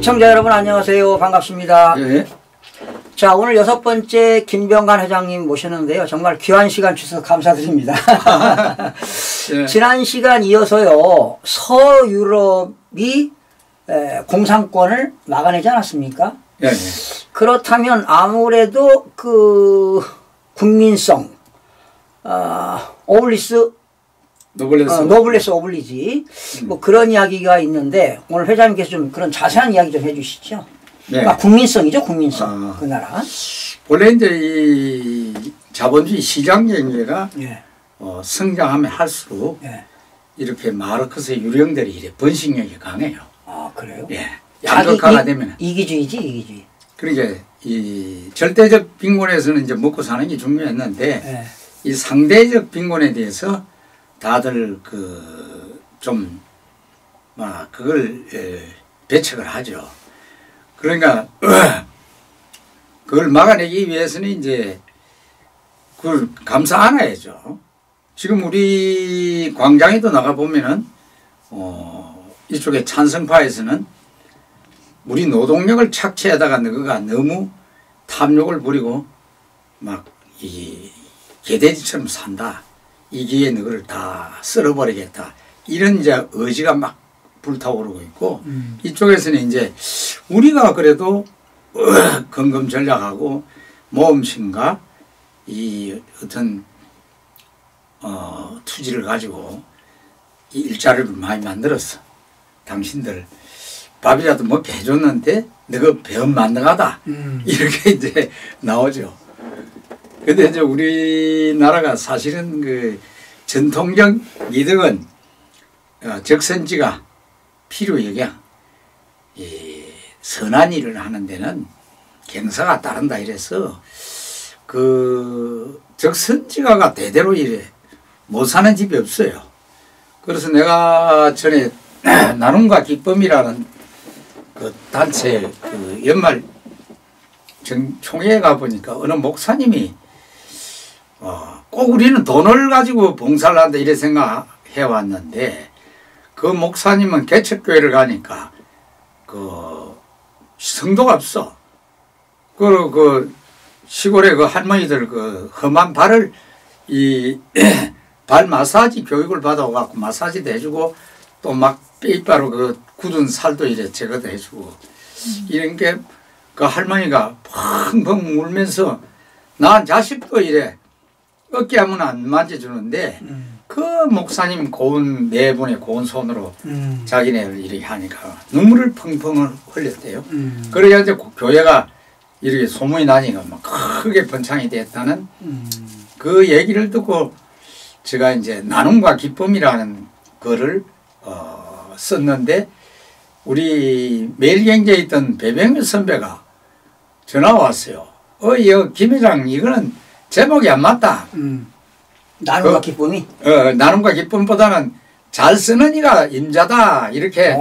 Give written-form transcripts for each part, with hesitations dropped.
시청자 여러분 안녕하세요. 반갑습니다. 예. 자, 오늘 6번째 김병관 회장님 모셨는데요. 정말 귀한 시간 주셔서 감사드립니다. 예. 지난 시간 이어서요. 서유럽이 공산권을 막아내지 않았습니까? 예. 그렇다면 아무래도 그 국민성 노블레스 오블리지 뭐 그런 이야기가 있는데 오늘 회장님께서 좀 그런 자세한 이야기 좀 해주시죠. 네. 그러니까 국민성이죠, 국민성. 그 나라. 원래 이제 이 자본주의 시장 경제가 예. 성장하면 할수록 예. 이렇게 마르크스의 유령들이 이래 번식력이 강해요. 아, 그래요? 예. 양극화가 되면. 이기주의지, 이기주의. 그러니까 이 절대적 빈곤에서는 이제 먹고 사는 게 중요했는데 예. 이 상대적 빈곤에 대해서 다들 그걸 배척을 하죠. 그러니까 그걸 막아내기 위해서는 이제 그걸 감싸 안아야죠. 지금 우리 광장에도 나가 보면은 이쪽에 찬성파에서는 우리 노동력을 착취하다가 너가 너무 탐욕을 부리고 막 이 개돼지처럼 산다. 이 기회에 너를 다 쓸어버리겠다. 이런 이제 의지가 막 불타오르고 있고 이쪽에서는 이제 우리가 그래도 건금 전략하고 모험심과 이 어떤 투지를 가지고 이 일자리를 많이 만들었어. 당신들 밥이라도 먹게 해줬는데 너가 배은 만능하다. 이렇게 이제 나오죠. 근데 이제 우리나라가 사실은 그 전통적 미덕은 적선지가 필요역양 선한 일을 하는 데는 경사가 따른다 이래서 그 적선지가가 대대로 이래 못 사는 집이 없어요. 그래서 내가 전에 나눔과 기쁨이라는 그 단체 그 연말 총회에 가보니까 어느 목사님이 꼭 우리는 돈을 가지고 봉사를 한다 이래 생각해 왔는데 그 목사님은 개척교회를 가니까 그 성도가 없어. 그 시골에 그 할머니들 그 험한 발을 이 발 마사지 교육을 받아갖고 마사지도 해주고 또 막 뼈이빠로 그 굳은 살도 이래 제거도 해주고 이런 게 그 할머니가 펑펑 울면서 난 자식도 이래 어깨 하면 안 만져주는데 그 목사님 고운 네 분의 고운 손으로 자기네를 이렇게 하니까 눈물을 펑펑 흘렸대요. 그래야 이제 교회가 이렇게 소문이 나니까 막 크게 번창이 됐다는 그 얘기를 듣고 제가 이제 나눔과 기쁨이라는 거를 썼는데 우리 매일경제에 있던 배병일 선배가 전화 왔어요. 김 회장 이거는 제목이 안 맞다. 나눔과 기쁨이? 나눔과 기쁨보다는 잘 쓰는 이가 임자다. 이렇게.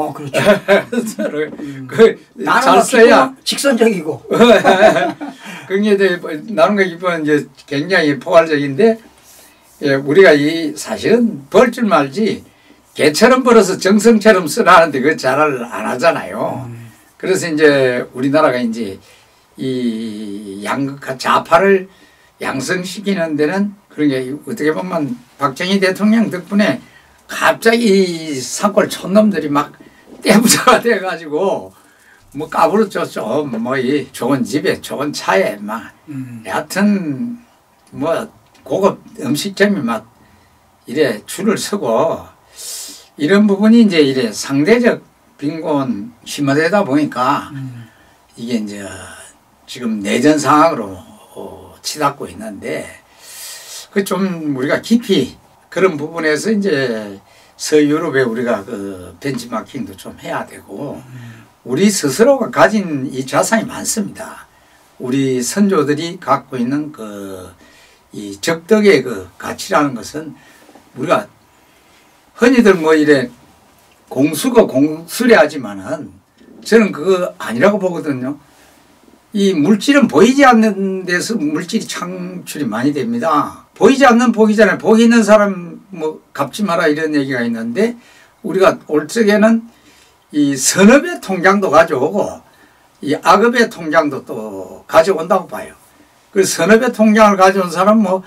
그렇죠. 잘 써야. 직선적이고. 그게 이제 나눔과 기쁨은 이제 굉장히 포괄적인데, 우리가 사실은 벌 줄 말지, 개처럼 벌어서 정성처럼 쓰라는데 그거 잘 안 하잖아요. 그래서 이제 우리나라가 이제 이 양극화 좌파를 양성시키는 데는 그런 게 어떻게 보면 박정희 대통령 덕분에 갑자기 산골 촌놈들이 막 떼부자가 돼가지고 뭐 까부러졌죠. 뭐 이 좋은 집에 좋은 차에 막 여하튼 뭐 고급 음식점이 막 이래 줄을 서고 이런 부분이 이제 이래 상대적 빈곤 심화되다 보니까 이게 이제 지금 내전 상황으로 치닫고 있는데 그 좀 우리가 깊이 그런 부분에서 이제 서유럽에 우리가 그 벤치마킹도 좀 해야 되고 우리 스스로가 가진 이 자산이 많습니다. 우리 선조들이 갖고 있는 이 적덕의 그 가치라는 것은 우리가 흔히들 뭐 이래 공수고 공수래하지만은 저는 그거 아니라고 보거든요. 이 물질은 보이지 않는 데서 물질이 창출이 많이 됩니다. 보이지 않는 복이잖아요. 복이 있는 사람 뭐 갚지 마라 이런 얘기가 있는데 우리가 올 적에는 이 선업의 통장도 가져오고 이 악업의 통장도 또 가져온다고 봐요. 그 선업의 통장을 가져온 사람 뭐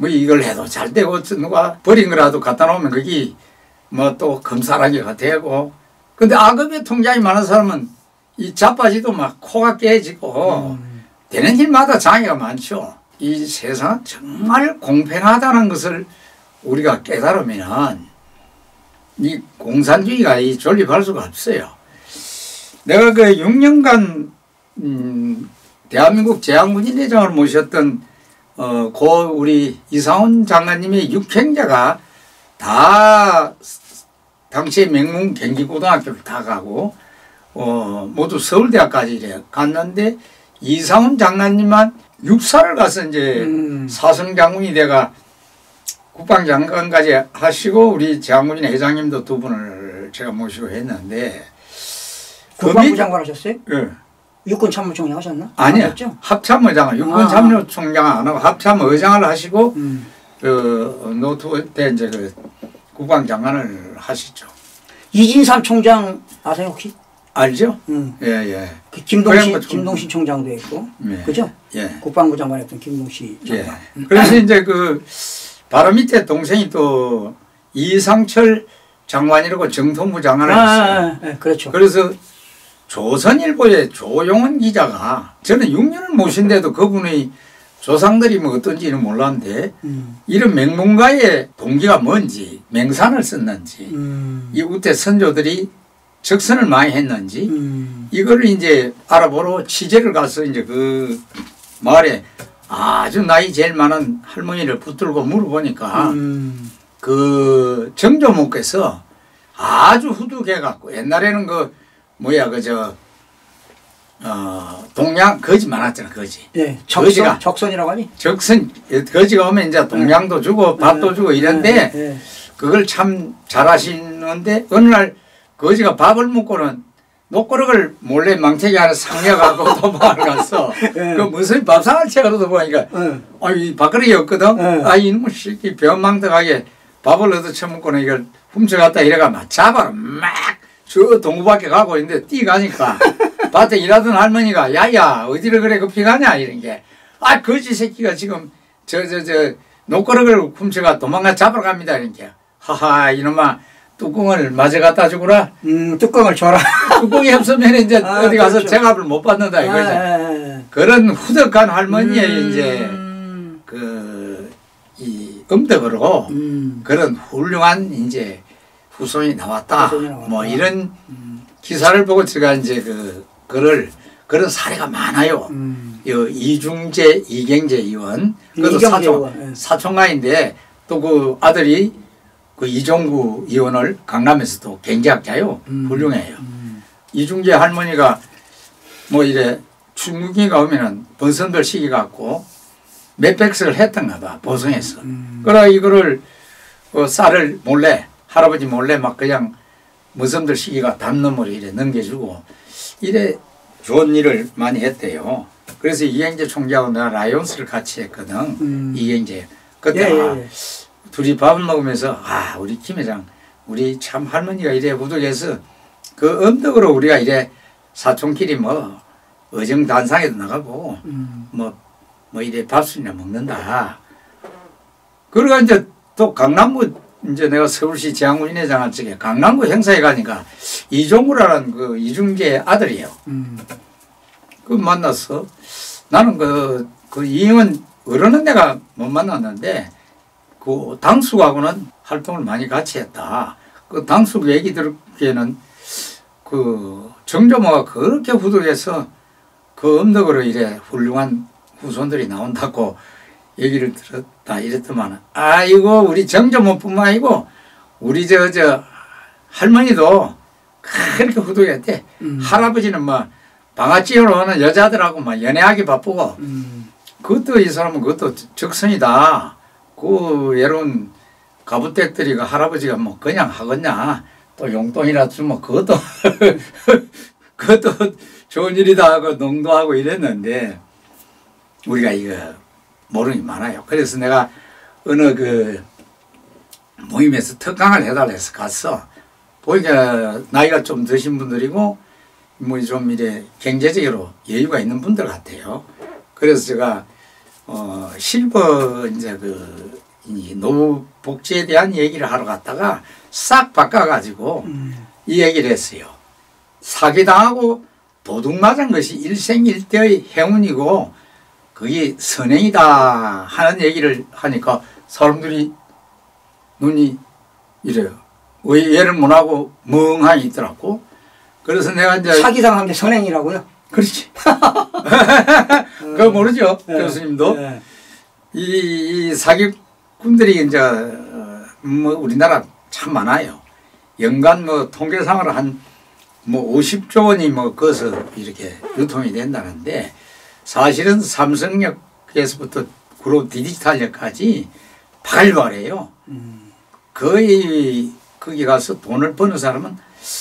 이걸 해도 잘 되고 누가 버린 거라도 갖다 놓으면 거기 뭐 또 금사라기가 되고, 근데 악업의 통장이 많은 사람은 이 자빠지도 막 코가 깨지고 되는 일마다 장애가 많죠. 이 세상은 정말 공평하다는 것을 우리가 깨달으면 이 공산주의가 이 존립할 수가 없어요. 내가 그 6년간 대한민국 제왕군인회장을 모셨던 고 우리 이상훈 장관님의 6형제가 다 당시에 명문 경기고등학교를 다 가고 모두 서울대학까지 이래 갔는데 이상훈 장관님만 육사를 가서 이제 사성장군이 돼가 국방장관까지 하시고 우리 제왕군인 회장님도 두 분을 제가 모시고 했는데 국방부 장관 하셨어요? 예. 육군참모총장 하셨나? 아니요. 합참의장을 육군참모총장 안 하고 합참의장을 하시고 노트 때 이제 그 국방장관을 하시죠. 이진삼 총장 아세요 혹시? 알죠? 예. 그 김동신 총장도 있고, 예. 그죠? 예. 국방부 장관했던 김동신 장관. 예. 그래서 이제 그 바로 밑에 동생이 또 이상철 장관이라고 정통부 장관을 했어요. 네, 그렇죠. 그래서 조선일보의 조용원 기자가 저는 6년을 모신데도 그분의 조상들이 뭐 어떤지는 몰랐는데 이런 명문가의 동기가 뭔지, 맹산을 썼는지, 이 우태 선조들이 적선을 많이 했는지 이거를 이제 알아보러 취재를 가서 이제 그 마을에 아주 나이 제일 많은 할머니를 붙들고 물어보니까 그 정조목께서 아주 후두해갖고 옛날에는 그 뭐야 그저 동양 거지 많았잖아. 거지. 예. 거지가 적선이라고 하니? 적선 거지가 오면 이제 동양도 주고 밥도 주고 이런데 그걸 참 잘하시는데 어느 날 거지가 밥을 먹고는 녹거럭을 몰래 망태기 안에 상려가고 도망을 갔어. 그 무슨 밥상을 채워도 보니까 이 밥그릇이 없거든. 아 이놈의 새끼 병망덕하게 밥을 얻어 처먹고는 이걸 훔쳐갔다 이래가 막 잡아라 막 저 동구 밖에 가고 있는데 뛰가니까 밭에 일하던 할머니가 야야 어디를 그래 급히 가냐 이런 게 거지 새끼가 지금 저 녹거럭을 훔쳐가 도망가 잡으러 갑니다 이런 게 하하 이놈아 뚜껑을 마저 갖다 주구나. 뚜껑을 줘라. 뚜껑이 없으면 이제 어디 가서 그렇죠. 제값을 못 받는다 이거죠. 그런 후덕한 할머니의 이제 이 음덕으로 그런 훌륭한 이제 후손이 나왔다. 뭐 이런 기사를 보고 제가 이제 그런 사례가 많아요. 이중재, 이경재 의원, 그것도 사촌가인데 또 그 아들이 그 이종구 의원을 강남에서 또 경제학자요. 훌륭해요. 이중재 할머니가 뭐 이래 중국인가 오면은 번선별 시기 갖고 몇백석을 했던가 봐. 보성에서. 그래 이거를 쌀을 몰래 할아버지 몰래 막 그냥 무선들 시기가 담너머로 이래 넘겨주고 이래 좋은 일을 많이 했대요. 그래서 이경재 총장하고 내가 라이온스를 같이 했거든. 이경재. 그때 둘이 밥을 먹으면서 우리 김 회장 우리 참 할머니가 이래 후덕해서 그 언덕으로 우리가 이래 사촌끼리 뭐 어정단상에도 나가고 뭐 이래 밥술이나 먹는다. 그러고 이제 또 강남구 이제 내가 서울시 제왕군인회장할 적에 강남구 행사에 가니까 이종구라는 그 이중재 아들이에요. 그 만나서 나는 그 이응은 어른은 내가 못 만났는데 그 당숙하고는 활동을 많이 같이 했다. 그 당숙 얘기 들기에는 그 정조모가 그렇게 후덕해서 그 언덕으로 이래 훌륭한 후손들이 나온다고 얘기를 들었다 이랬더만 아이고 우리 정조모뿐만 아니고 우리 저 할머니도 그렇게 후덕했대. 할아버지는 뭐 방아찌우러 오는 여자들하고 막 연애하기 바쁘고 그것도 이 사람은 그것도 적선이다. 그 예로운 가부댁들이 그 할아버지가 뭐 그냥 하겠냐 또 용돈이라 주면 그것도 그것도 좋은 일이다 하고 농도하고 이랬는데 우리가 이거 모르는 게 많아요. 그래서 내가 어느 그 모임에서 특강을 해달라 해서 갔어. 보니까 나이가 좀 드신 분들이고 뭐 좀 이래 경제적으로 여유가 있는 분들 같아요. 그래서 제가 실버 이제 이 노후 복지에 대한 얘기를 하러 갔다가 싹 바꿔가지고 이 얘기를 했어요. 사기당하고 도둑 맞은 것이 일생일대의 행운이고 그게 선행이다 하는 얘기를 하니까 사람들이 눈이 이래요. 왜 이해를 못하고 멍하니 있더라고. 그래서 내가 이제 사기당한 게 선행이라고요? 그렇지. 그거 모르죠, 네. 교수님도. 네. 이 사기꾼들이 이제 뭐 우리나라 참 많아요. 연간 뭐 통계상으로 한 뭐 50조 원이 뭐 거기서 이렇게 유통이 된다는데 사실은 삼성역에서부터 그룹 디지털역까지 발발해요. 거의 거기 가서 돈을 버는 사람은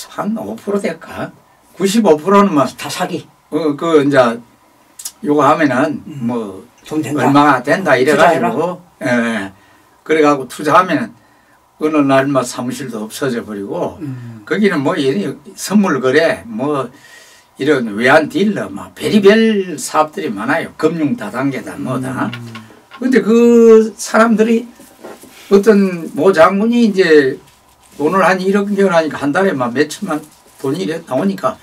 한 5% 될까? 95%는 뭐 다 사기. 이제 요거 하면은 뭐 돈 된다. 얼마가 된다 이래가지고 그래가지고 투자하면은 어느 날 막 사무실도 없어져 버리고 거기는 뭐 이런 선물 거래 뭐 이런 외환 딜러 막 별의별 사업들이 많아요. 금융 다단계다 뭐다. 근데 그 사람들이 어떤 모 장군이 이제 돈을 한 1억 년 하니까 한 달에 막 몇천만 돈이 이래 나오니까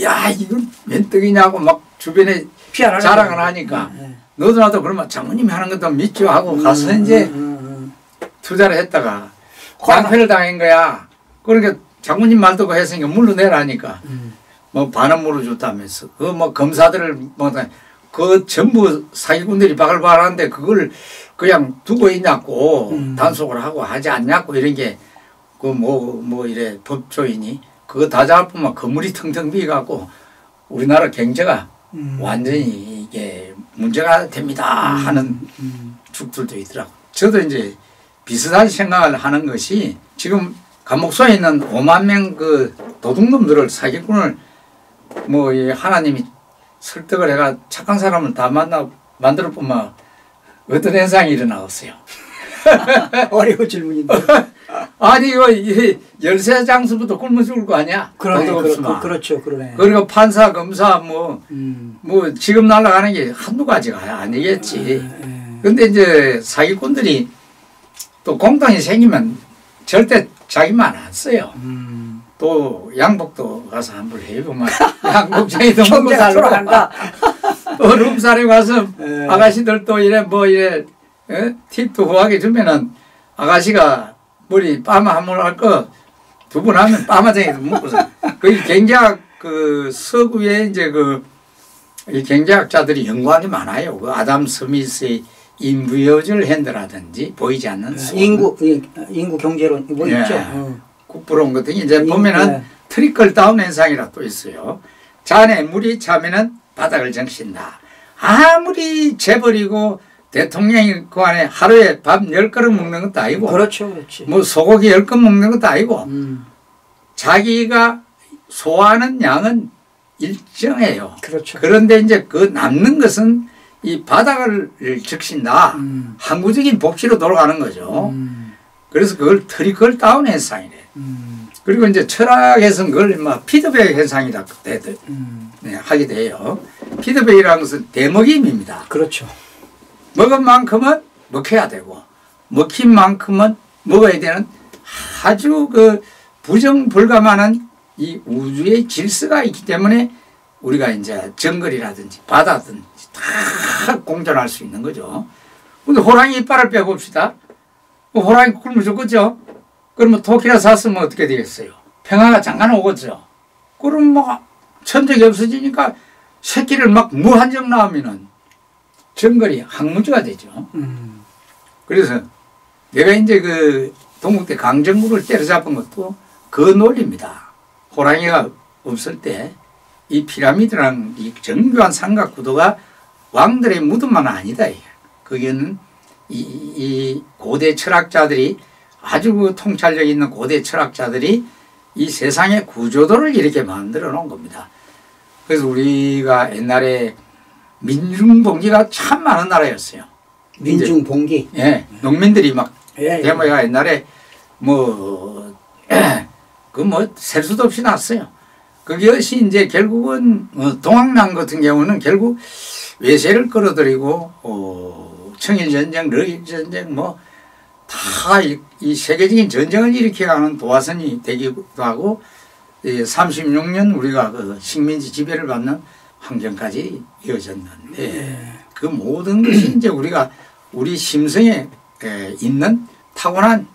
야 이건 웬 떡이냐고 막 주변에 자랑을 하니까 너도 나도 그러면 장군님이 하는 것도 믿죠 하고 가서 이제 투자를 했다가 낭패를 당한 거야. 그러니까 장군님 말 듣고 했으니까 물러내라니까 뭐 반은 물어줬다면서 그 뭐 검사들을 뭐 그 전부 사기꾼들이 바글바글한데 그걸 그냥 두고 있냐고 단속을 하고 하지 않냐고 이런 게 그 뭐 이래 법조인이 그거 다 잡으면 건물이 텅텅 비어갖고 우리나라 경제가 완전히 이게 문제가 됩니다 하는 죽들도 있더라고. 저도 이제 비슷한 생각을 하는 것이 지금 감옥소에 있는 5만 명 그 도둑놈들을 사기꾼을 뭐 하나님이 설득을 해가 착한 사람을 다 만들어 보면 어떤 현상이 일어나겠어요? 어려운 질문인데. 아니 이거 열세 장수부터 굶어 죽을 거 아니야? 그러네. 그렇죠. 그러네. 그리고 판사, 검사 뭐 지금 날아가는 게 한두 가지가 아니겠지. 근데 이제 사기꾼들이 또 공통이 생기면 절대 자기만 안 써요. 또 양복도 가서 한번 해보면 양복쟁이도 먹고 살고 또 룸사리 가서 아가씨들 또 이래 뭐 이래 팁도 후하게 주면은 아가씨가 머리 빠마 한 번 할 거 두 번 하면 빠마쟁이도 먹고 살. 그 경제학 그 서구에 이제 이 경제학자들이 연구한 게 많아요. 그 아담 스미스의 인비어즐 핸드라든지 보이지 않는 인구 경제론 뭐 있죠. 국부론 같은 게 이제 보면은 트리클 다운 현상이라 또 있어요. 잔에 물이 차면은 바닥을 적신다. 아무리 재벌이고 대통령이 그 안에 하루에 밥 10그릇 먹는 것도 아니고 그렇죠. 그렇지. 뭐 소고기 10건 먹는 것도 아니고 자기가 소화하는 양은 일정해요. 그렇죠. 그런데 이제 그 남는 것은 이 바닥을 적신다. 항구적인 복지로 돌아가는 거죠. 그래서 그걸 트리클 다운 현상이래. 그리고 이제 철학에서는 그걸 막 피드백 현상이라 하게 돼요. 피드백이라는 것은 대먹임입니다. 그렇죠. 먹은 만큼은 먹혀야 되고 먹힌 만큼은 먹어야 되는 아주 그 부정불가만한 이 우주의 질서가 있기 때문에 우리가 이제 정글이라든지 바다든지 다 공존할 수 있는 거죠. 근데 호랑이 이빨을 빼봅시다. 호랑이 굶어 죽겠죠? 그러면 토끼나 샀으면 어떻게 되겠어요? 평화가 잠깐 오겠죠? 그럼 뭐 천적이 없어지니까 새끼를 막 무한정 낳으면은 정글이 항문주가 되죠. 그래서 내가 이제 그 동국대 강정구를 때려잡은 것도 그 논리입니다. 호랑이가 없을 때 이 피라미드라는 이 정교한 삼각 구도가 왕들의 무덤만 아니다. 거기는 이 고대 철학자들이 아주 그 통찰력 있는 고대 철학자들이 이 세상의 구조도를 이렇게 만들어 놓은 겁니다. 그래서 우리가 옛날에 민중봉기가 참 많은 나라였어요. 민중봉기? 예. 농민들이 막 대모가 옛날에 뭐 그 뭐 셀 수도 없이 났어요. 그것이 이제 결국은 동학남 같은 경우는 결국 외세를 끌어들이고 청일전쟁, 러일전쟁 뭐 다 이 세계적인 전쟁을 일으켜가는 도화선이 되기도 하고 36년 우리가 그 식민지 지배를 받는 환경까지 이어졌는데 그 모든 것이 이제 우리가 우리 심성에 있는 타고난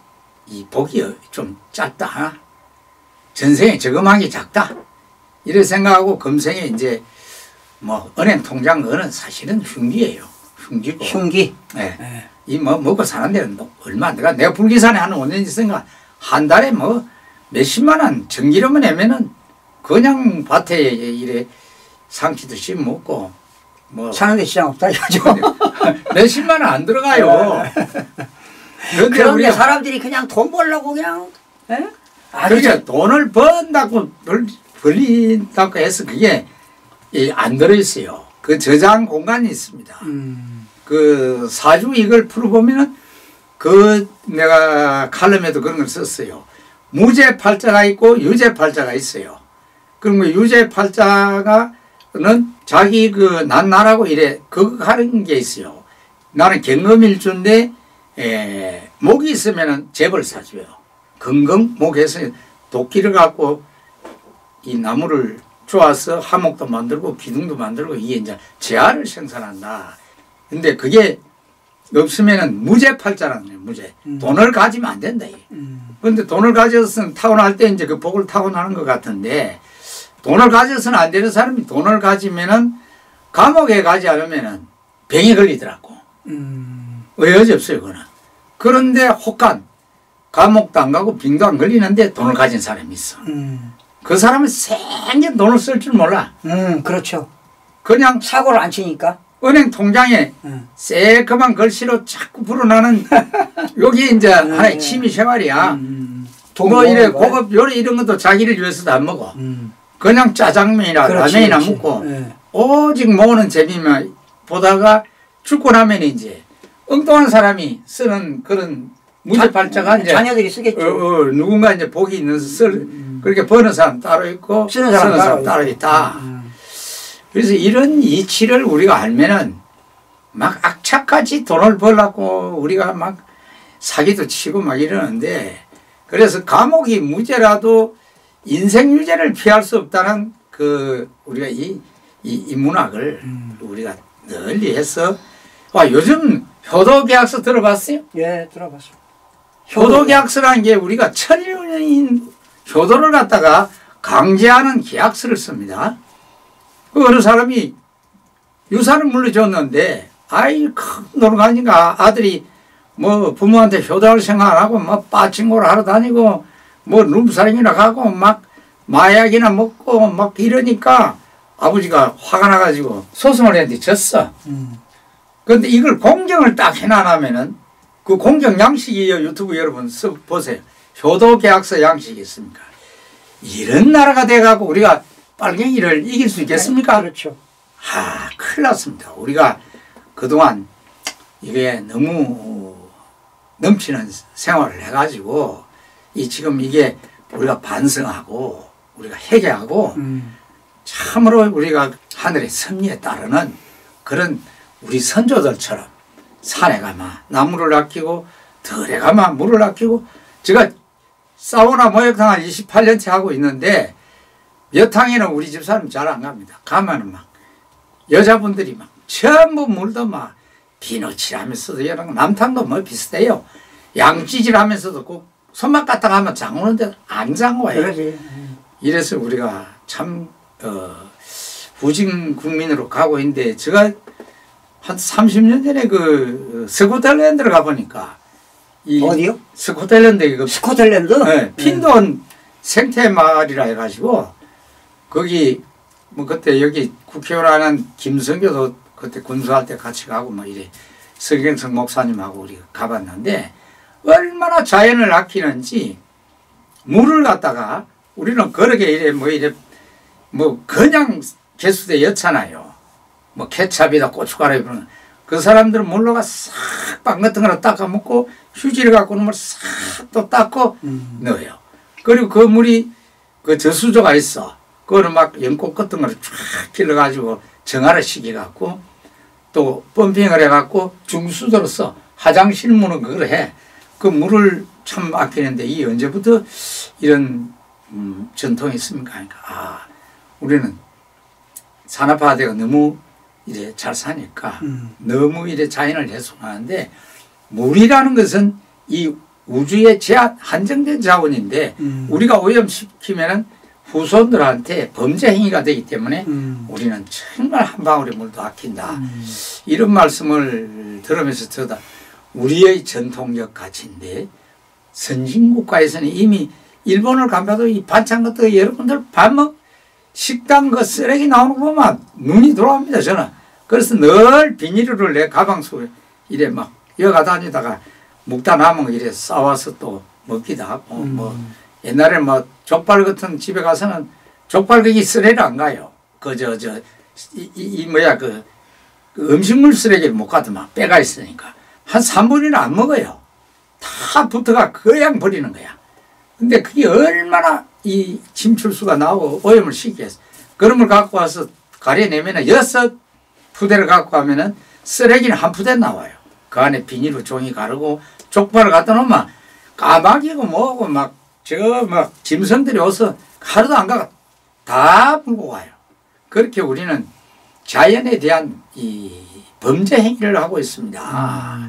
이 복이 좀 짧다. 전생에 저금하기 작다. 이래 생각하고 금생에 이제 뭐 은행 통장 그거는 사실은 흉기예요. 흉기고. 흉기. 네. 이 뭐 먹고 사는 데는 얼마 내가 불기산에 한 5년 있으니까 한 달에 뭐 몇십만 원 전기료만 내면은 그냥 밭에 이래 상치듯이 먹고 뭐 사는데 지장 없다 이거죠. 몇십만 원 안 들어가요. 그런데 사람들이 그냥 돈 벌려고 그냥 그러니까 돈을 번다고 벌린다고 해서 그게 안 들어있어요. 그 저장 공간이 있습니다. 그 사주 이걸 풀어보면은 그 내가 칼럼에도 그런 걸 썼어요. 무제팔자가 있고 유제팔자가 있어요. 그럼 그 유제팔자가는 자기 그 난 나라고 이래 그거 하는 게 있어요. 나는 경금일주인데 목이 있으면은 재벌 사주예요. 건금목에서 도끼를 갖고 이 나무를 쪼아서 하목도 만들고 기둥도 만들고 이게 이제 재화를 생산한다. 근데 그게 없으면은 무제팔자라는 거예요. 무제. 돈을 가지면 안 된다. 그런데 돈을 가져서는 타고날 때 이제 그 복을 타고나는 것 같은데 돈을 가져서는 안 되는 사람이 돈을 가지면은 감옥에 가지 않으면은 병에 걸리더라고. 왜 여지없어요, 그거는. 그런데 혹간 감옥도 안 가고 빙도 안 걸리는데 돈을 가진 사람이 있어. 그 사람은 생전 돈을 쓸 줄 몰라. 그렇죠. 그냥 사고를 안 치니까. 은행 통장에 새까만 글씨로 자꾸 불어나는 여기 이제 하나의 취미 생활이야. 뭐 이래 고급 요리 이런 것도 자기를 위해서도 안 먹어. 그냥 짜장면이나 라면이나 먹고 오직 모으는 재미만 보다가 죽고 나면 이제 엉뚱한 사람이 쓰는 그런 무제팔자가 이제 자녀들이 쓰겠죠. 누군가 이제 복이 있는 그렇게 버는 사람 따로 있고 쓰는 사람 따로 있다. 그래서 이런 이치를 우리가 알면은 막 악착같이 돈을 벌라고 우리가 막 사기도 치고 막 이러는데 그래서 감옥이 무죄라도 인생 유죄를 피할 수 없다는 그 우리가 이 문학을 우리가 널리 해서 요즘 효도계약서 들어봤어요? 예, 들어봤어요. 효도계약서라는 게 우리가 천년인 효도를 갖다가 강제하는 계약서를 씁니다. 그 어느 사람이 유산을 물려줬는데 아이 큰 노릇하니까 아들이 뭐 부모한테 효도할 생각 안 하고 뭐 빠친고를 하러 다니고 뭐 룸사롱이나 가고 막 마약이나 먹고 막 이러니까 아버지가 화가 나가지고 소송을 했는데 졌어. 그런데 이걸 공정을 딱 해놔라면은 그 공정 양식이요. 유튜브 여러분 보세요. 효도계약서 양식이 있습니까? 이런 나라가 돼가고 우리가 빨갱이를 이길 수 있겠습니까? 그렇죠. 큰일 났습니다. 우리가 그동안 이게 너무 넘치는 생활을 해가지고 지금 이게 우리가 반성하고 우리가 회개하고 참으로 우리가 하늘의 섭리에 따르는 그런 우리 선조들처럼 산에 가마 나무를 아끼고 들에 가마 물을 아끼고 제가 사우나 모욕탕 한 28년째 하고 있는데 여탕에는 우리 집 사람 잘 안 갑니다. 가면은 막 여자분들이 막 전부 물도 막 비누칠하면서도 이런 거 남탕도 뭐 비슷해요. 양찌질하면서도 꼭 손맛 갖다 가면 장오는데 안 장와요. 그러지. 이래서 우리가 참 후진 국민으로 가고 있는데 제가 한 30년 전에 그 스코틀랜드를 가보니까 어디요? 스코틀랜드 스코틀랜드? 네, 핀돈 생태 마을이라 해가지고 거기 뭐 그때 여기 국회의원 하는 김성교도 그때 군수할 때 같이 가고 막 이래 서경석 목사님하고 우리가 가봤는데 얼마나 자연을 아끼는지 물을 갖다가 우리는 그렇게 이래 뭐 그냥 개수대 였잖아요. 뭐 케찹이다 고춧가루 그러는 그 사람들은 물로가 싹 빵 같은 거로 닦아 먹고 휴지를 갖고 물 싹 또 닦고 넣어요. 그리고 그 물이 그 저수조가 있어. 그거를 막 연꽃 같은 거를 쫙 길러가지고 정화를 시켜갖고 또 펌핑을 해갖고 중수도로 써. 화장실 물은 그걸 해. 그 물을 참 아끼는데 이 언제부터 이런 전통이 있습니까? 그러니까 우리는 산업화되고 너무 이래 잘 사니까 너무 이래 자연을 훼손하는데 물이라는 것은 이 우주의 제한 한정된 자원인데 우리가 오염시키면은 후손들한테 범죄 행위가 되기 때문에 우리는 정말 한 방울의 물도 아낀다. 이런 말씀을 들으면서 저다 우리의 전통적 가치인데 선진국가에서는 이미 일본을 가봐도 이 반찬 같은 거 여러분들 밥 식당 그 쓰레기 나오는 거 보면 눈이 돌아옵니다 저는. 그래서 늘 비닐을 내 가방 속에 이래 막 여가 다니다가 묵다 남은 거 이래 싸와서 또 먹기도 하고 뭐 옛날에 뭐 족발 같은 집에 가서는 족발 거기 쓰레기를 안 가요. 그 뭐야 그 음식물 쓰레기를 못 가더만 빼가 있으니까 한 3분이나 안 먹어요. 다 붙어가 그냥 버리는 거야. 근데 그게 얼마나 이 침출수가 나오고 오염을 시키겠어. 그런 걸 갖고 와서 가려내면은 6푸대를 갖고 가면은 쓰레기는 한 푸대 나와요. 그 안에 비닐로 종이 가르고 족발을 갖다 놓으면 까마귀고 뭐고 막 짐승들이 와서 하루도 안 가고 다 물고 가요. 그렇게 우리는 자연에 대한 이 범죄 행위를 하고 있습니다.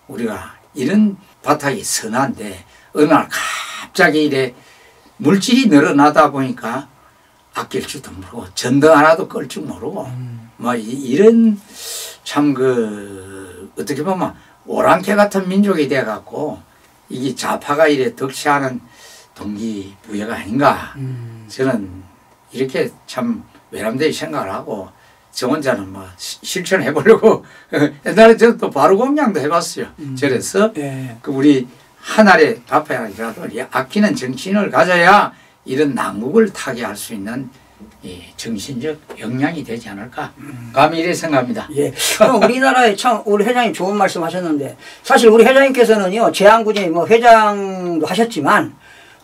우리가 이런 바닥이 선한데 어느 날 갑자기 이래 물질이 늘어나다 보니까 아낄 줄도 모르고 전등 하나도 끌 줄 모르고 뭐 이런 참 어떻게 보면 오랑캐 같은 민족이 돼갖고 이게 좌파가 이래 덕시하는 동기부여가 아닌가. 저는 이렇게 참 외람되게 생각을 하고 저 혼자는 뭐 실천해 보려고 옛날에 저는 또 바로공양도 해봤어요. 저래서 그 우리 한 알의 밥이라도 아끼는 정신을 가져야 이런 난국을 타개할 수 있는 정신적 역량이 되지 않을까. 감히 이래 생각합니다. 예. 그럼 우리나라에 참 우리 회장님 좋은 말씀 하셨는데 사실 우리 회장님께서는요 제안군이 뭐 회장도 하셨지만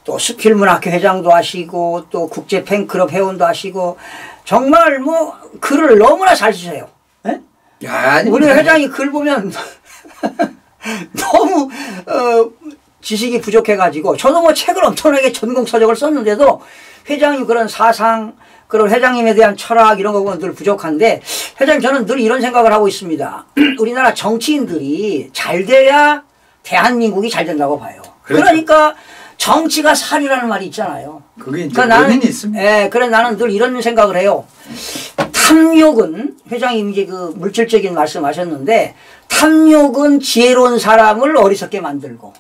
또 스킬문학회 회장도 하시고 또 국제 팬클럽 회원도 하시고 정말 뭐 글을 너무나 잘 쓰세요. 예? 야, 우리 회장이 글 보면 너무 지식이 부족해가지고 저도 뭐 책을 엄청나게 전공 서적을 썼는데도 회장님 그런 사상 그런 회장님에 대한 철학 이런 거 보면 늘 부족한데 회장님 저는 늘 이런 생각을 하고 있습니다. 우리나라 정치인들이 잘 돼야 대한민국이 잘 된다고 봐요. 그렇죠. 그러니까 정치가 살이라는 말이 있잖아요. 그게 이제 그러니까 원인이 있습니다. 예, 그래 나는 늘 이런 생각을 해요. 탐욕은 회장님 이제 그 물질적인 말씀하셨는데 탐욕은 지혜로운 사람을 어리석게 만들고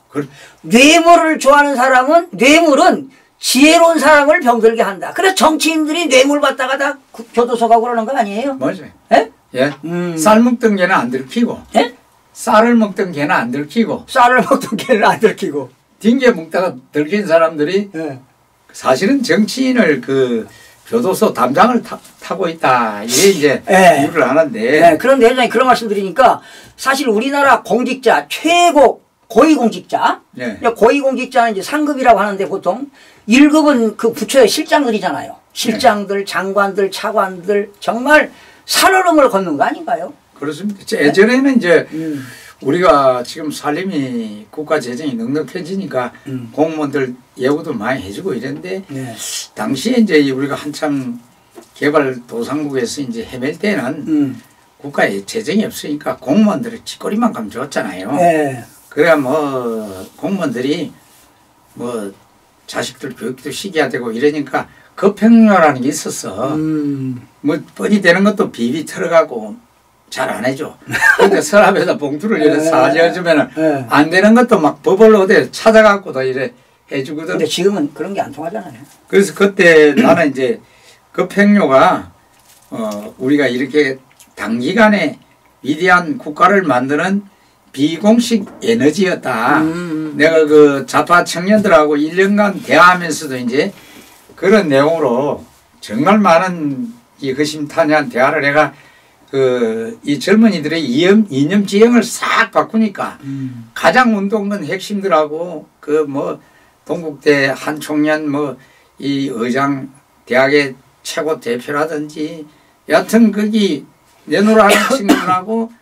뇌물을 좋아하는 사람은 뇌물은 지혜로운 사람을 병들게 한다. 그래서 정치인들이 뇌물 받다가 다 교도소 가고 그러는 거 아니에요? 맞아요. 예? 예. 쌀 먹던 개는 안 들키고 예? 쌀을 먹던 개는 안 들키고 쌀을 먹던 개는 안 들키고 딩게 먹다가 들킨 사람들이 예. 사실은 정치인을 그 교도소 담장을 타고 있다. 이게 이제 예. 이유를 하는데. 예. 그런데 회장님 그런 말씀 드리니까 사실 우리나라 공직자 최고 고위공직자 예. 고위공직자는 이제 상급이라고 하는데 보통 1급은 그 부처의 실장들이잖아요. 실장들, 장관들, 차관들 정말 살얼음을 걷는 거 아닌가요? 그렇습니다. 예전에는 이제 우리가 지금 살림이 국가 재정이 넉넉해지니까 공무원들 예우도 많이 해주고 이랬는데 네. 당시에 이제 우리가 한참 개발도상국에서 이제 헤맬 때는 국가에 재정이 없으니까 공무원들을 쥐꼬리만큼 줬잖아요. 네. 그래야 뭐 공무원들이 뭐 자식들 교육도 시켜야 되고 이러니까 급행료라는 게 있었어. 뭐 뻔히 되는 것도 비비 털어가고 잘 안 해줘. 근데 서랍에다 봉투를 이렇게 사줘주면 네. 안 되는 것도 막 버벌로 어디 찾아갖고 다 이래 해주거든. 근데 지금은 그런 게 안 통하잖아요. 그래서 그때 나는 이제 급행료가 우리가 이렇게 단기간에 위대한 국가를 만드는 비공식 에너지였다. 내가 그 좌파 청년들하고 1년간 대화하면서도 이제 그런 내용으로 정말 많은 이 허심탄회한 대화를 내가 이 젊은이들의 이념 지형을 싹 바꾸니까 가장 운동건 핵심들하고 동국대 한 청년 뭐 이 의장 대학의 최고 대표라든지 여하튼 거기 내놓으라는 친구들하고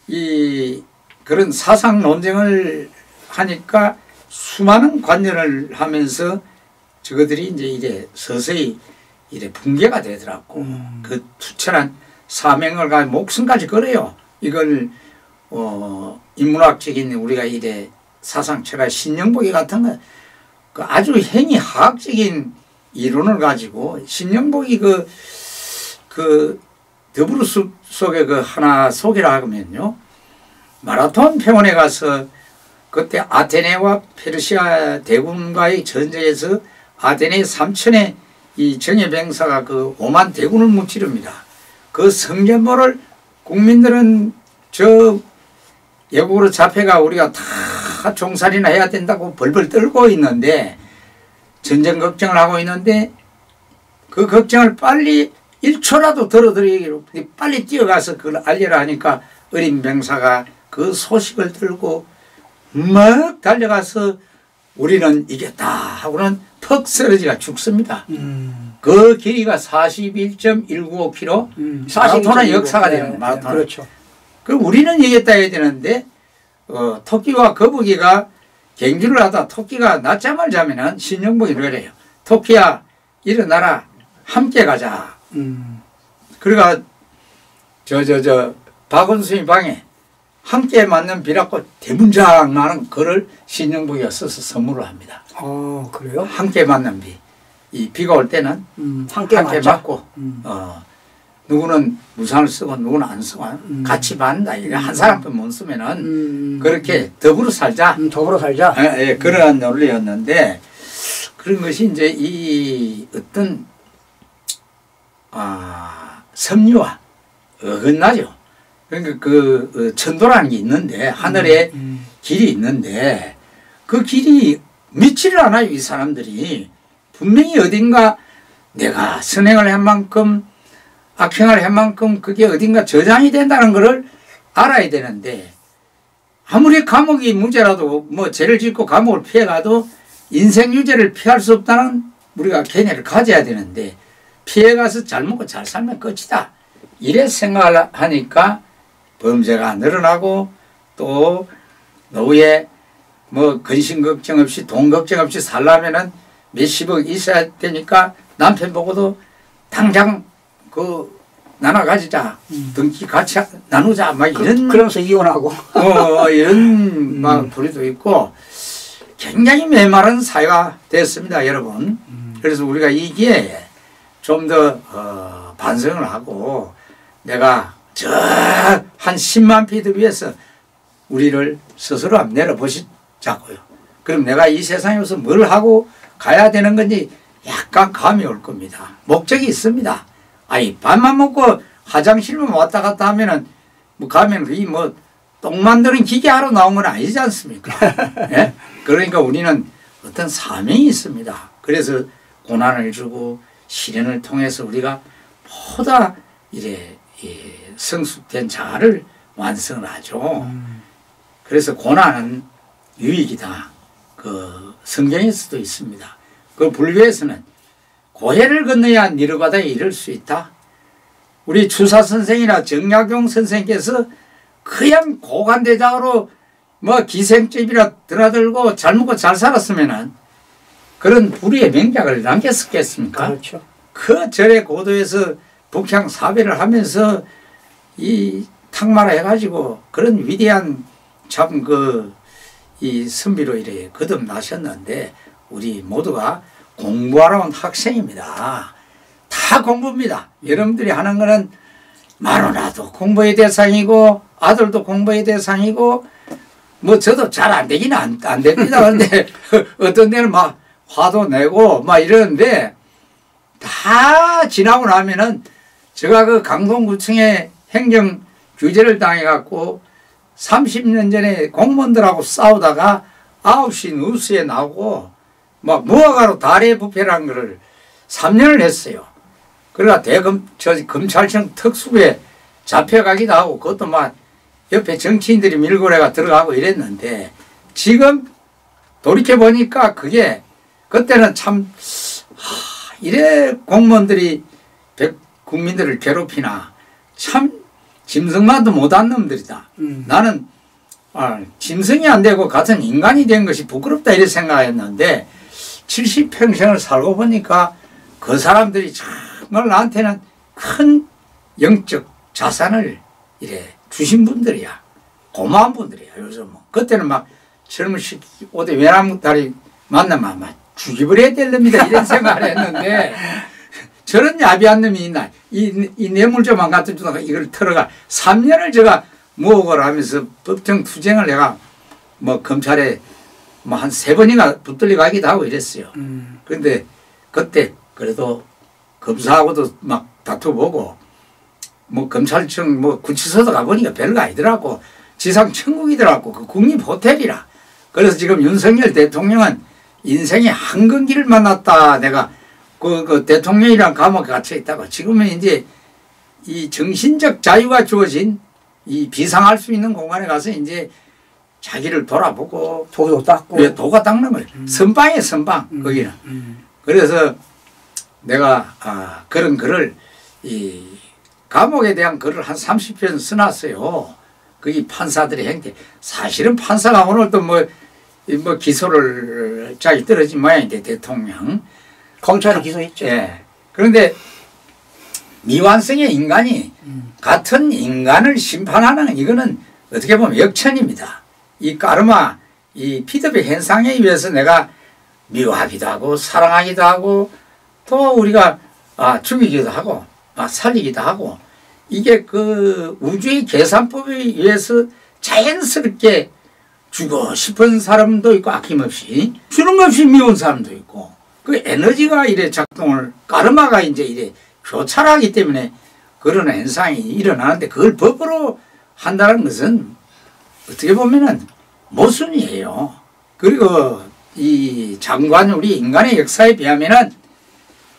이 그런 사상 논쟁을 하니까 수많은 관여를 하면서 저거들이 이제 이래 서서히 이래 붕괴가 되더라고. 그 투철한 사명을 가지고 목숨까지 걸어요. 이걸 인문학적인 우리가 이래 사상체가 신영복이 같은 거 그 아주 행위학적인 이론을 가지고 신영복이 그 더브루스 속에 그 하나 소개를 하면요. 마라톤 평원에 가서 그때 아테네와 페르시아 대군과의 전쟁에서 아테네 삼천의 이 정예병사가 그 5만 대군을 무찌릅니다. 그 성전모를 국민들은 저 외국으로 잡혀가 우리가 다 종살이나 해야 된다고 벌벌 떨고 있는데 전쟁 걱정을 하고 있는데 그 걱정을 빨리 1초라도 덜어드리기로 빨리 뛰어가서 그걸 알려라 하니까 어린 병사가 그 소식을 들고 막 달려가서 우리는 이겼다 하고는 퍽 쓰러지가 죽습니다. 그 길이가 41.195km 마라톤의 역사가 되는 거예요. 마라톤. 그렇죠. 그럼 우리는 이겼다 해야 되는데 토끼와 거북이가 경주를 하다 토끼가 낮잠을 자면은 신영복이 그래요. 토끼야 일어나라 함께 가자. 그러니까 저 박원순이 방에 함께 맞는 비라고 대문장 나는 글을 신영복이가 써서 선물을 합니다. 그래요? 함께 맞는 비. 이 비가 올 때는 함께 맞고 누구는 우산을 쓰고 누구는 안 쓰고 같이 맞는다. 한 사람도 못 쓰면은 그렇게 더불어 살자. 더불어 살자. 예, 그러한 논리였는데 그런 것이 이제 이 어떤 섭리와 어긋나죠. 그러니까 그 천도라는 게 있는데 하늘에 길이 있는데 그 길이 믿지를 않아요. 이 사람들이 분명히 어딘가 내가 선행을 한 만큼 악행을 한 만큼 그게 어딘가 저장이 된다는 것을 알아야 되는데 아무리 감옥이 무죄라도 뭐 죄를 짓고 감옥을 피해가도 인생 유죄를 피할 수 없다는 우리가 개념을 가져야 되는데 피해가서 잘 먹고 잘 살면 끝이다. 이래 생각을 하니까 범죄가 늘어나고 또 노후에 뭐 근심 걱정 없이 돈 걱정 없이 살려면은 몇십억 있어야 되니까 남편 보고도 당장 그 나눠 가지자 등기 같이 나누자 막 이런 그러면서 이혼하고 이런 막 부리도 있고 굉장히 메마른 사회가 됐습니다, 여러분. 그래서 우리가 이 기회에 좀 더 반성을 하고 내가 저 한 10만 피트 위에서 우리를 스스로 한번 내려보시자고요. 그럼 내가 이 세상에서 뭘 하고 가야 되는 건지 약간 감이 올 겁니다. 목적이 있습니다. 아니 밥만 먹고 화장실만 왔다 갔다 하면은 뭐 가면 이 뭐 똥 만드는 기계 하러 나온 건 아니지 않습니까? 예? 그러니까 우리는 어떤 사명이 있습니다. 그래서 고난을 주고 시련을 통해서 우리가 보다 이래 성숙된 자아를 완성을 하죠. 그래서 고난은 유익이다. 그 성경에서도 있습니다. 그 불교에서는 고해를 건너야 니르바다에 이를 수 있다. 우리 추사 선생이나 정약용 선생께서 그냥 고관대장으로 뭐 기생집이라 드나들고 잘 먹고 잘 살았으면은 그런 불의의 명작을 남겼었겠습니까? 그렇죠. 그 절의 고도에서 북향 사배를 하면서 이 탁마라 해가지고 그런 위대한 참 이 선비로 이래 거듭나셨는데 우리 모두가 공부하러 온 학생입니다. 다 공부입니다. 여러분들이 하는 거는 마누라도 공부의 대상이고 아들도 공부의 대상이고 뭐 저도 잘 안 되기는 안 됩니다. 그런데 어떤 데는 막 화도 내고 막 이러는데 다 지나고 나면은 제가 그 강동구청에 행정 규제를 당해갖고 30년 전에 공무원들하고 싸우다가 9시 뉴스에 나오고 막 무화과로 다리에 부패라는 거를 3년을 했어요. 그러다 검찰청 특수부에 잡혀가기도 하고 그것도 막 옆에 정치인들이 밀고 내가 들어가고 이랬는데 지금 돌이켜보니까 그게 그때는 참 이래 공무원들이 국민들을 괴롭히나 참 짐승만도 못한 놈들이다. 나는 짐승이 안 되고 같은 인간이 된 것이 부끄럽다 이렇게 생각했는데 70평생을 살고 보니까 그 사람들이 정말 나한테는 큰 영적 자산을 이래 주신 분들이야. 고마운 분들이야. 요즘 뭐. 그때는 막 젊은 15대 외남딸이 만나면 막 죽여버려야 될 놈이다 이런 생각을 했는데 저런 야비한 놈이 있나. 이 뇌물조만 갖다 주다가 이걸 털어가 3년을 제가 무혹을 하면서 법정 투쟁을 내가 뭐 검찰에 뭐 한 3번이나 붙들려 가기도 하고 이랬어요. 그런데 그때 그래도 검사하고도 막 다투보고 뭐 검찰청 뭐 구치소도 가보니까 별거 아니더라고. 지상 천국이더라고. 그 국립호텔이라. 그래서 지금 윤석열 대통령은 인생의 한근기를 만났다. 내가 그 대통령이랑 감옥에 갇혀 있다가 지금은 이제 이 정신적 자유가 주어진 이 비상할 수 있는 공간에 가서 이제 자기를 돌아보고 도도 닦고. 예, 도가 닦는 거예요. 선방이에요, 선방. 거기는. 그래서 내가 그런 글을 이 감옥에 대한 글을 한 30편 써놨어요. 거기 판사들의 행태. 사실은 판사가 오늘 또 뭐 기소를 자기 떨어진 모양인데 대통령. 검찰이 기소했죠. 예. 그런데 미완성의 인간이 같은 인간을 심판하는 이거는 어떻게 보면 역천입니다. 이 까르마, 이 피드백 현상에 의해서 내가 미워하기도 하고 사랑하기도 하고 또 우리가 죽이기도 하고 살리기도 하고 이게 그 우주의 계산법에 의해서 자연스럽게 주고 싶은 사람도 있고 아낌없이 주는 없이 미운 사람도 있고 그 에너지가 이래 작동을 까르마가 이제 이래 교차하기 때문에 그런 현상이 일어나는데 그걸 법으로 한다는 것은 어떻게 보면은 모순이에요. 그리고 이 장관 우리 인간의 역사에 비하면은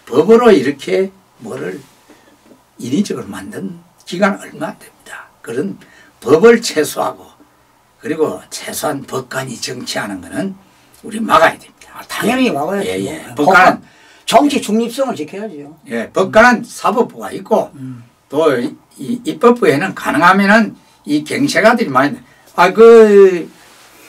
법으로 이렇게 뭐를 인위적으로 만든 기간 얼마 안 됩니다. 그런 법을 최소화하고 그리고 최소한 법관이 정치하는 거는 우리 막아야 됩니다. 당연히 막아야죠. 예. 법관은 정치 중립성을 지켜야죠. 예, 법관은 사법부가 있고 또 이 입법부에는 가능하면은 이 경찰관들이 많이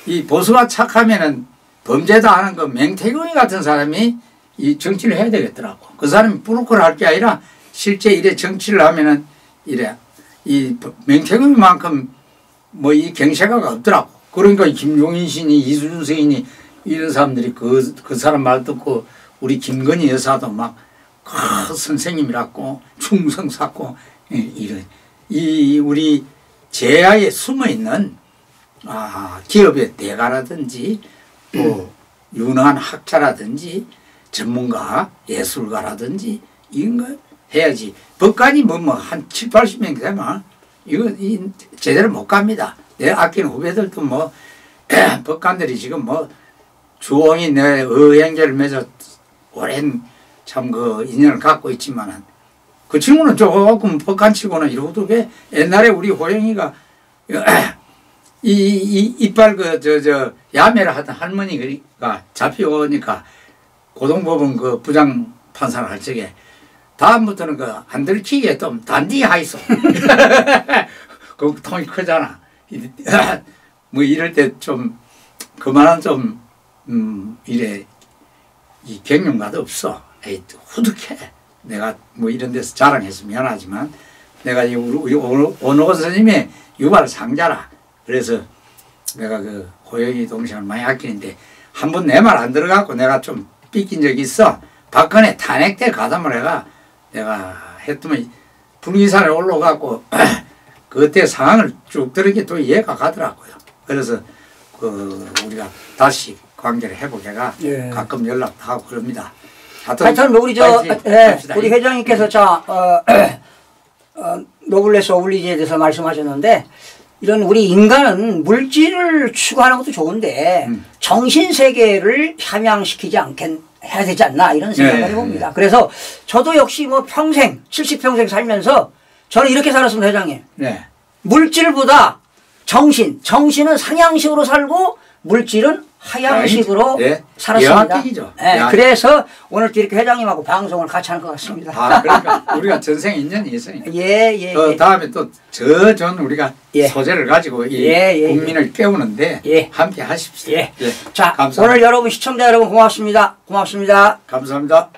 이 보수가 착하면은 범죄다 하는 그 맹태경이 같은 사람이 이 정치를 해야 되겠더라고. 그 사람이 브로커를 할 게 아니라 실제 이래 정치를 하면은 이래 이 맹태경만큼 뭐 이 경제가가 없더라고. 그러니까 김용인 씨니 이수준 서인이 이런 사람들이 그 사람 말 듣고 우리 김건희 여사도 막 선생님이라고 충성 쌓고 이런 이 우리 제야에 숨어 있는 기업의 대가라든지 또 유능한 학자라든지 전문가 예술가라든지 이런 거 해야지. 법관이 뭐 한 7, 80명 되면 이거 제대로 못 갑니다. 내 아끼는 후배들도 뭐 법관들이 지금 뭐 주홍이 내 의행제를 맺어 오랜 참 그 인연을 갖고 있지만은 그 친구는 조금 법관치고는 이러고도 왜 옛날에 우리 호영이가 이 이빨 야매를 하던 할머니가 잡혀오니까 고등법원 그 부장 판사를 할 적에 다음부터는 그 안 들키게 좀 단디 하이소. 그 통이 크잖아. 뭐 이럴 때 좀 그만한 좀 이래 이 경륜가도 없어. 에이, 후득해. 내가 뭐 이런 데서 자랑해서 미안하지만 내가 우리 오노건 선생님의 유발 상자라. 그래서 내가 그 호영이 동생을 많이 아끼는데 한 번 내 말 안 들어갖고 내가 좀 삐낀 적이 있어. 박근혜 탄핵 때 가담을 내가 했더니 불기산에 올라가고 그때 상황을 쭉 들으니 또 이해가 가더라고요. 그래서 그 우리가 다시 관계를 회복해가 가끔 연락도 하고 그럽니다. 하여튼 우리 우리 회장님께서 노블레스 오블리주에 대해서 말씀하셨는데 이런 우리 인간은 물질을 추구하는 것도 좋은데 정신 세계를 함양시키지 해야 되지 않나 이런 생각을 해봅니다. 그래서 저도 역시 뭐 평생 70평생 살면서 저는 이렇게 살았습니다. 회장님. 물질보다 정신은 상향식으로 살고 물질은 하향식으로 예. 살았습니다. 예학적이죠. 예, 그래서 오늘 또 이렇게 회장님하고 방송을 같이 하는 것 같습니다. 그러니까 우리가 전생 인연이 있으니까. 예. 다음에 또 저 좋은 우리가 예. 소재를 가지고 이 국민을 깨우는데 함께 하십시오. 자, 감사합니다. 오늘 여러분 시청자 여러분 고맙습니다. 고맙습니다. 감사합니다.